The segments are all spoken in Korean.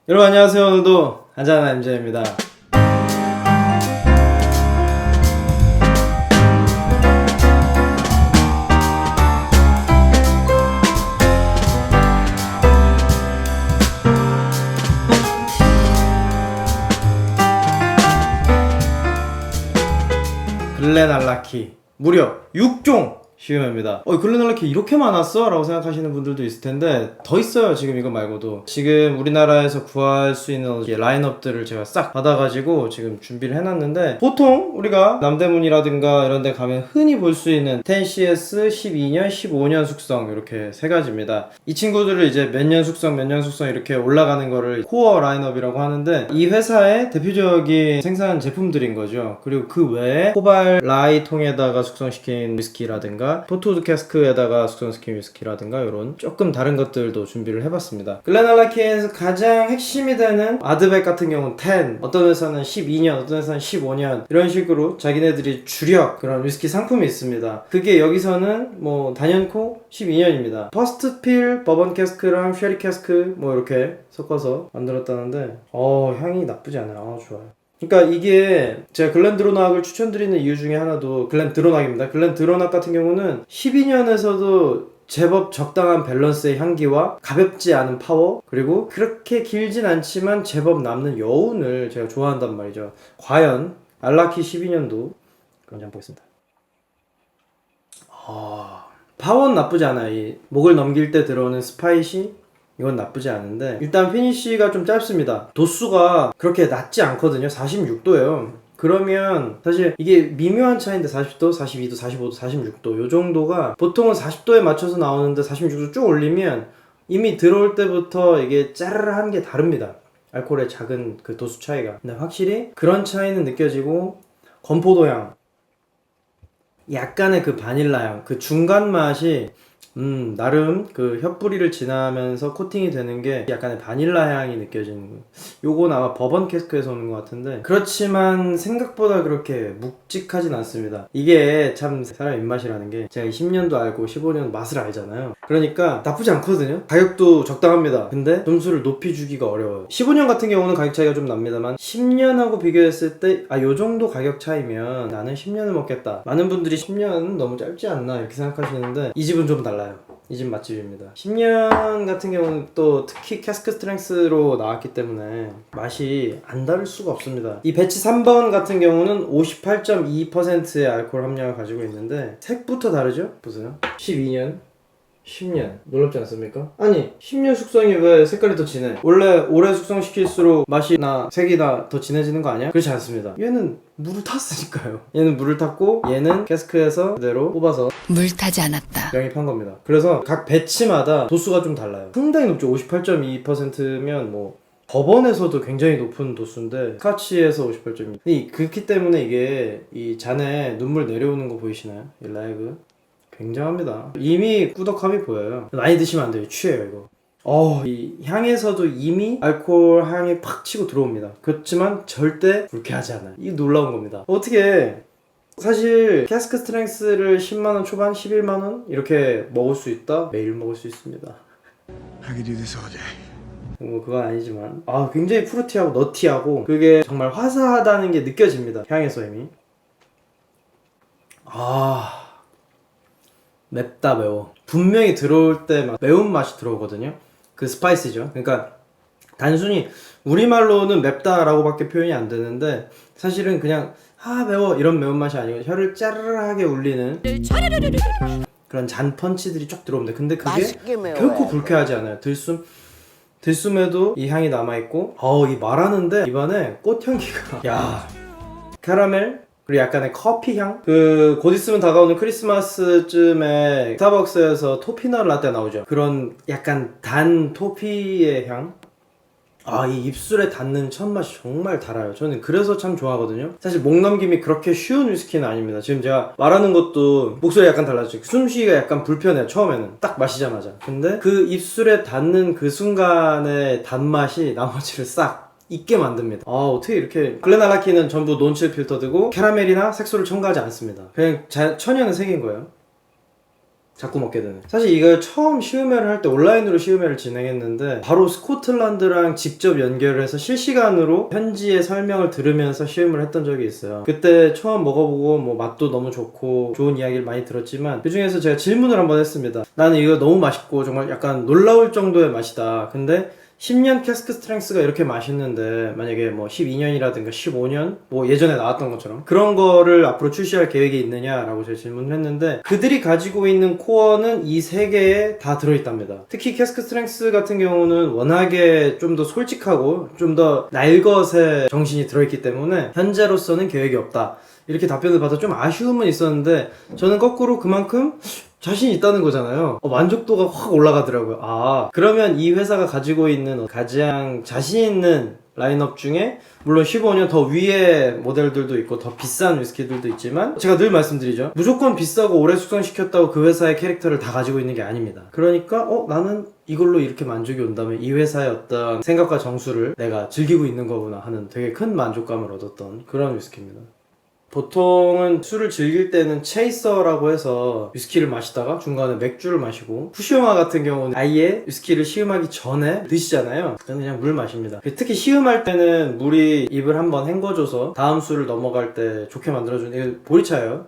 여러분 안녕하세요. 오늘도 한잔한 MJ입니다. 글렌알라키 무려 6종 시음입니다. 글렌알라키 이렇게 많았어? 라고 생각하시는 분들도 있을 텐데 더 있어요. 지금 이거 말고도 지금 우리나라에서 구할 수 있는 라인업들을 제가 싹 받아가지고 지금 준비를 해놨는데, 보통 우리가 남대문이라든가 이런 데 가면 흔히 볼 수 있는 10CS 12년, 15년 숙성 이렇게 세 가지입니다. 이 친구들을 이제 몇 년 숙성 이렇게 올라가는 거를 코어 라인업이라고 하는데, 이 회사의 대표적인 생산 제품들인 거죠. 그리고 그 외에 코발 라이 통에다가 숙성시킨 위스키라든가 포토드 캐스크에다가 숙성시킨 위스키라든가 이런 조금 다른 것들도 준비를 해봤습니다. 글렌알라키에서 가장 핵심이 되는 아드백 같은 경우는 10, 어떤 회사는 12년, 어떤 회사는 15년 이런 식으로 자기네들이 주력 그런 위스키 상품이 있습니다. 그게 여기서는 뭐 단연코 12년입니다. 퍼스트 필 버번 캐스크랑 쉐리 캐스크 뭐 이렇게 섞어서 만들었다는데 향이 나쁘지 않아요. 좋아요. 그러니까 이게 제가 글렌드로낙을 추천드리는 이유 중에 하나도 글렌드로낙입니다. 글렌드로낙 같은 경우는 12년에서도 제법 적당한 밸런스의 향기와 가볍지 않은 파워, 그리고 그렇게 길진 않지만 제법 남는 여운을 제가 좋아한단 말이죠. 과연 알라키 12년도 그런지 한번 보겠습니다. 파워는 나쁘지 않아요. 이 목을 넘길 때 들어오는 스파이시 이건 나쁘지 않은데, 일단 피니쉬가 좀 짧습니다. 도수가 그렇게 낮지 않거든요. 46도예요. 그러면 사실 이게 미묘한 차이인데 40도, 42도, 45도, 46도 요 정도가 보통은 40도에 맞춰서 나오는데 46도 쭉 올리면 이미 들어올 때부터 이게 짜르르한 게 다릅니다. 알코올의 작은 그 도수 차이가. 근데 확실히 그런 차이는 느껴지고, 건포도향, 약간의 그 바닐라향, 그 중간 맛이 나름 그 혀뿌리를 지나면서 코팅이 되는 게 약간의 바닐라 향이 느껴지는 거예요. 요건 아마 버번 캐스크에서 오는 것 같은데, 그렇지만 생각보다 그렇게 묵직하진 않습니다. 이게 참 사람 입맛이라는 게, 제가 10년도 알고 15년 맛을 알잖아요. 그러니까 나쁘지 않거든요. 가격도 적당합니다. 근데 점수를 높이 주기가 어려워요. 15년 같은 경우는 가격 차이가 좀 납니다만 10년하고 비교했을 때 요 정도 가격 차이면 나는 10년을 먹겠다. 많은 분들이 10년은 너무 짧지 않나 이렇게 생각하시는데, 이 집은 좀 달라요. 이 집 맛집입니다. 10년 같은 경우는 또 특히 캐스크 스트렝스로 나왔기 때문에 맛이 안 다를 수가 없습니다. 이 배치 3번 같은 경우는 58.2%의 알코올 함량을 가지고 있는데, 색부터 다르죠? 보세요. 12년 10년 놀랍지 않습니까? 아니 10년 숙성이 왜 색깔이 더 진해? 원래 오래 숙성시킬수록 맛이나 색이나 더 진해지는 거 아니야? 그렇지 않습니다. 얘는 물을 탔으니까요. 얘는 물을 탔고, 얘는 캐스크에서 그대로 뽑아서 물 타지 않았다. 영입한 겁니다. 그래서 각 배치마다 도수가 좀 달라요. 상당히 높죠. 58.2%면 뭐 법원에서도 굉장히 높은 도수인데, 스카치에서 58.2. 그렇기 때문에 이게 이 잔에 눈물 내려오는 거 보이시나요? 이 라이브 굉장합니다. 이미 꾸덕함이 보여요. 많이 드시면 안 돼요. 취해요 이거. 이 향에서도 이미 알코올 향이 팍 치고 들어옵니다. 그렇지만 절대 불쾌하지 않아요. 이게 놀라운 겁니다. 어떻게 사실 캐스크 스트렝스를 10만원 초반, 11만원 이렇게 먹을 수 있다? 매일 먹을 수 있습니다. I could do this all day. 뭐 그건 아니지만 굉장히 프루티하고 너티하고 그게 정말 화사하다는 게 느껴집니다. 향에서 이미. 맵다 매워. 분명히 들어올 때 막 매운맛이 들어오거든요. 그 스파이스죠. 그러니까 단순히 우리말로는 맵다라고 밖에 표현이 안 되는데, 사실은 그냥 매워 이런 매운맛이 아니고 혀를 짜르르하게 울리는 그런 잔 펀치들이 쫙 들어옵니다. 근데 그게 결코 불쾌하지 않아요. 들숨에도 이 향이 남아있고, 이 말하는데 입안에 꽃향기가 캐러멜, 그리고 약간의 커피 향? 곧 있으면 다가오는 크리스마스쯤에 스타벅스에서 토피넛 라떼 나오죠. 그런 약간 단 토피의 향? 이 입술에 닿는 첫 맛이 정말 달아요. 저는 그래서 참 좋아하거든요. 사실 목 넘김이 그렇게 쉬운 위스키는 아닙니다. 지금 제가 말하는 것도 목소리 약간 달라지죠. 숨쉬기가 약간 불편해요. 처음에는 딱 마시자마자. 근데 그 입술에 닿는 그 순간의 단맛이 나머지를 싹 있게 만듭니다. 어떻게 이렇게. 글렌알라키는 전부 논칠 필터드고 캐러멜이나 색소를 첨가하지 않습니다. 그냥 천연의 색인 거예요. 자꾸 먹게 되네. 사실 이걸 처음 시음회를 할 때 온라인으로 시음회를 진행했는데 바로 스코틀랜드랑 직접 연결을 해서 실시간으로 현지의 설명을 들으면서 시음을 했던 적이 있어요. 그때 처음 먹어보고 뭐 맛도 너무 좋고 좋은 이야기를 많이 들었지만 그 중에서 제가 질문을 한번 했습니다. 나는 이거 너무 맛있고 정말 약간 놀라울 정도의 맛이다. 근데 10년 캐스크 스트렝스가 이렇게 맛있는데 만약에 뭐 12년이라든가 15년 뭐 예전에 나왔던 것처럼 그런 거를 앞으로 출시할 계획이 있느냐라고 제가 질문을 했는데 그들이 가지고 있는 코어는 이 세 개에 다 들어있답니다. 특히 캐스크 스트렝스 같은 경우는 워낙에 좀 더 솔직하고 좀 더 날것의 정신이 들어있기 때문에 현재로서는 계획이 없다. 이렇게 답변을 받아 좀 아쉬움은 있었는데 저는 거꾸로 그만큼 자신이 있다는 거잖아요. 만족도가 확 올라가더라고요. 아, 그러면 이 회사가 가지고 있는 가장 자신 있는 라인업 중에 물론 15년 더 위의 모델들도 있고 더 비싼 위스키들도 있지만 제가 늘 말씀드리죠. 무조건 비싸고 오래 숙성시켰다고 그 회사의 캐릭터를 다 가지고 있는 게 아닙니다. 그러니까 나는 이걸로 이렇게 만족이 온다면 이 회사의 어떤 생각과 정수를 내가 즐기고 있는 거구나 하는 되게 큰 만족감을 얻었던 그런 위스키입니다. 보통은 술을 즐길 때는 체이서라고 해서 위스키를 마시다가 중간에 맥주를 마시고 푸시영화 같은 경우는 아예 위스키를 시음하기 전에 드시잖아요. 저는 그냥 물 마십니다. 특히 시음할 때는 물이 입을 한번 헹궈줘서 다음 술을 넘어갈 때 좋게 만들어주는 이거 보리차예요.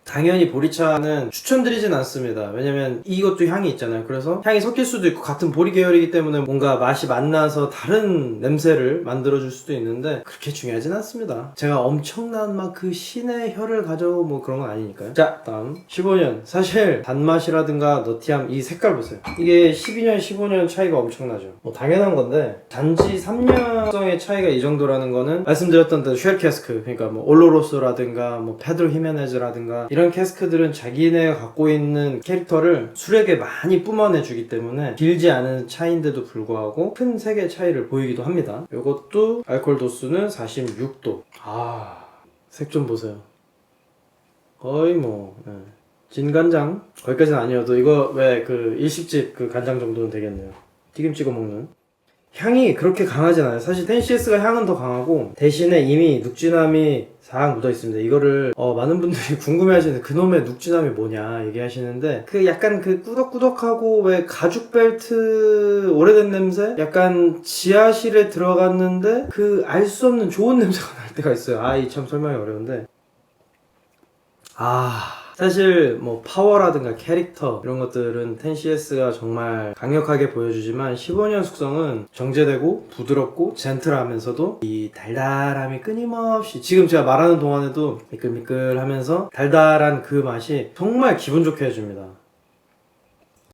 당연히 보리차는 추천드리진 않습니다. 왜냐면 이것도 향이 있잖아요. 그래서 향이 섞일 수도 있고 같은 보리 계열이기 때문에 뭔가 맛이 만나서 다른 냄새를 만들어줄 수도 있는데 그렇게 중요하진 않습니다. 제가 엄청난 막 그 신의 혀를 가져오고 뭐 그런 건 아니니까요. 자, 다음 15년. 사실 단맛이라든가 너티함 이 색깔 보세요. 이게 12년, 15년 차이가 엄청나죠. 뭐 당연한 건데 단지 3년성의 차이가 이 정도라는 거는 말씀드렸던 대로 쉘 캐스크 그러니까 뭐 올로로스라든가 뭐 페드로 히메네즈라든가 이런 캐스크들은 자기네가 갖고 있는 캐릭터를 술에게 많이 뿜어내주기 때문에 길지 않은 차이인데도 불구하고 큰 색의 차이를 보이기도 합니다. 이것도 알코올 도수는 46도. 색 좀 보세요. 거의 뭐 진간장? 거기까지는 아니어도 이거 왜 그 일식집 그 간장 정도는 되겠네요. 튀김 찍어 먹는. 향이 그렇게 강하진 않아요. 사실 10CS가 향은 더 강하고 대신에 이미 눅진함이 싹 묻어 있습니다. 이거를 많은 분들이 궁금해하시는 그놈의 눅진함이 뭐냐 얘기하시는데 그 약간 그 꾸덕꾸덕하고 왜 가죽 벨트 오래된 냄새? 약간 지하실에 들어갔는데 그 알 수 없는 좋은 냄새가 날 때가 있어요. 이 참 설명이 어려운데 사실 뭐 파워라든가 캐릭터 이런 것들은 10CS가 정말 강력하게 보여주지만 15년 숙성은 정제되고 부드럽고 젠틀하면서도 이 달달함이 끊임없이 지금 제가 말하는 동안에도 미끌미끌하면서 달달한 그 맛이 정말 기분 좋게 해줍니다.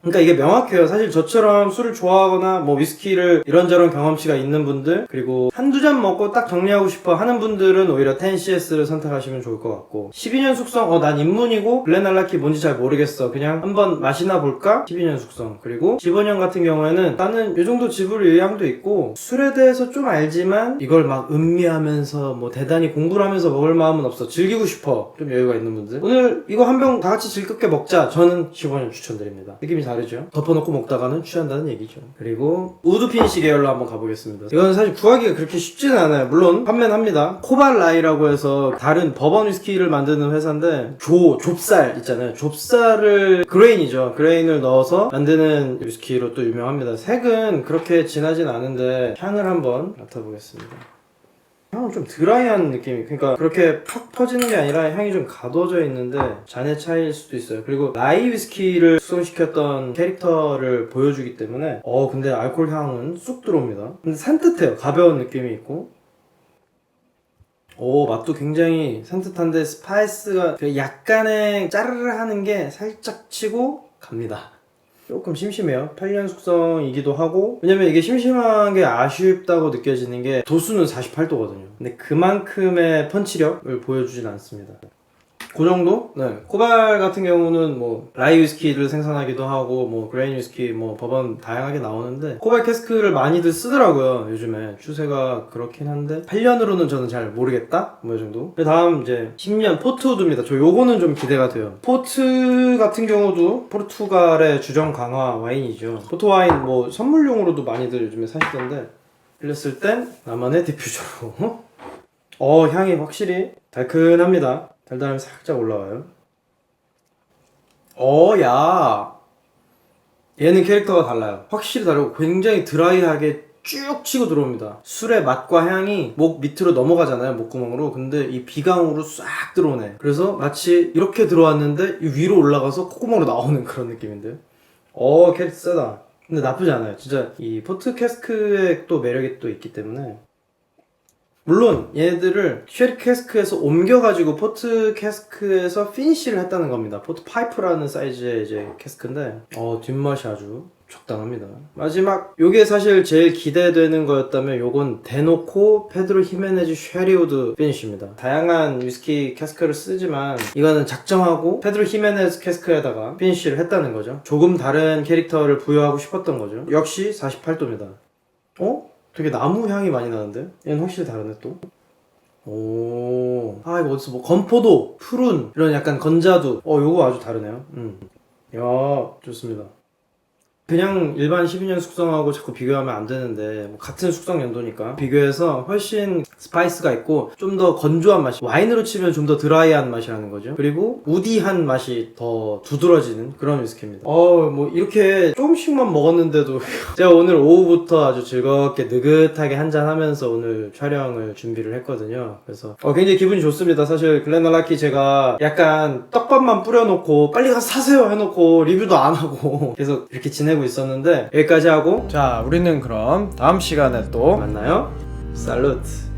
그러니까 이게 명확해요. 사실 저처럼 술을 좋아하거나 뭐 위스키를 이런저런 경험치가 있는 분들 그리고 한두 잔 먹고 딱 정리하고 싶어 하는 분들은 오히려 10CS를 선택하시면 좋을 것 같고 12년 숙성 난 입문이고 글렌알라키 뭔지 잘 모르겠어 그냥 한번 마시나 볼까? 12년 숙성 그리고 15년 같은 경우에는 나는 이 정도 지불 의향도 있고 술에 대해서 좀 알지만 이걸 막 음미하면서 뭐 대단히 공부를 하면서 먹을 마음은 없어 즐기고 싶어 좀 여유가 있는 분들 오늘 이거 한 병 다 같이 즐겁게 먹자 저는 15년 추천드립니다. 느낌이 다르죠? 덮어놓고 먹다가는 취한다는 얘기죠. 그리고 우드피니시 계열로 한번 가보겠습니다. 이건 사실 구하기가 그렇게 쉽지는 않아요. 물론 판매는 합니다. 코발라이라고 해서 다른 버번 위스키를 만드는 회사인데 좁쌀 있잖아요. 좁쌀을 그레인이죠. 그레인을 넣어서 만드는 위스키로 또 유명합니다. 색은 그렇게 진하진 않은데 향을 한번 맡아보겠습니다. 향은 좀 드라이한 느낌이 그러니까 그렇게 팍 퍼지는 게 아니라 향이 좀 가둬져 있는데 잔의 차이일 수도 있어요. 그리고 라이 위스키를 숙성시켰던 캐릭터를 보여주기 때문에 근데 알코올 향은 쑥 들어옵니다. 근데 산뜻해요. 가벼운 느낌이 있고 맛도 굉장히 산뜻한데 스파이스가 약간의 짜르르 하는 게 살짝 치고 갑니다. 조금 심심해요. 8년 숙성이기도 하고 왜냐면 이게 심심한 게 아쉽다고 느껴지는 게 도수는 48도거든요. 근데 그만큼의 펀치력을 보여주진 않습니다. 그 정도? 네. 코발 같은 경우는 뭐 라이 위스키를 생산하기도 하고 뭐 그레인 위스키 뭐 버번 다양하게 나오는데 코발 캐스크를 많이들 쓰더라고요. 요즘에 추세가 그렇긴 한데 8년으로는 저는 잘 모르겠다? 뭐 이 정도. 그 다음 이제 10년 포트우드입니다. 저 요거는 좀 기대가 돼요. 포트 같은 경우도 포르투갈의 주정 강화 와인이죠. 포트 와인 뭐 선물용으로도 많이들 요즘에 사시던데 빌렸을 땐 나만의 디퓨저로 향이 확실히 달큰합니다. 달달함이 살짝 올라와요. 야. 얘는 캐릭터가 달라요. 확실히 다르고 굉장히 드라이하게 쭉 치고 들어옵니다. 술의 맛과 향이 목 밑으로 넘어가잖아요, 목구멍으로. 근데 이 비강으로 싹 들어오네. 그래서 마치 이렇게 들어왔는데 이 위로 올라가서 콧구멍으로 나오는 그런 느낌인데요. 캐릭터 세다. 근데 나쁘지 않아요. 진짜 이 포트 캐스크의 또 매력이 또 있기 때문에. 물론 얘네들을 쉐리 캐스크에서 옮겨가지고 포트 캐스크에서 피니쉬를 했다는 겁니다. 포트 파이프라는 사이즈의 이제 캐스크인데 뒷맛이 아주 적당합니다. 마지막 요게 사실 제일 기대되는 거였다면 요건 대놓고 페드로 히메네즈 쉐리우드 피니쉬입니다. 다양한 위스키 캐스크를 쓰지만 이거는 작정하고 페드로 히메네즈 캐스크에다가 피니쉬를 했다는 거죠. 조금 다른 캐릭터를 부여하고 싶었던 거죠. 역시 48도입니다. 되게 나무 향이 많이 나는데? 얘는 확실히 다르네 또. 이거 어디서 뭐 건포도, 푸른 이런 약간 건자두. 요거 아주 다르네요. 야, 좋습니다. 그냥 일반 12년 숙성하고 자꾸 비교하면 안 되는데 뭐 같은 숙성 연도니까 비교해서 훨씬 스파이스가 있고 좀 더 건조한 맛이, 와인으로 치면 좀 더 드라이한 맛이라는 거죠. 그리고 우디한 맛이 더 두드러지는 그런 위스키입니다. 뭐 이렇게 조금씩만 먹었는데도 제가 오늘 오후부터 아주 즐겁게 느긋하게 한잔 하면서 오늘 촬영을 준비를 했거든요. 그래서 굉장히 기분이 좋습니다. 사실 글렌알라키 제가 약간 떡밥만 뿌려놓고 빨리 가서 사세요 해놓고 리뷰도 안 하고 계속 이렇게 지내고 있었는데 여기까지 하고, 자 우리는 그럼 다음 시간에 또 만나요. 살루트.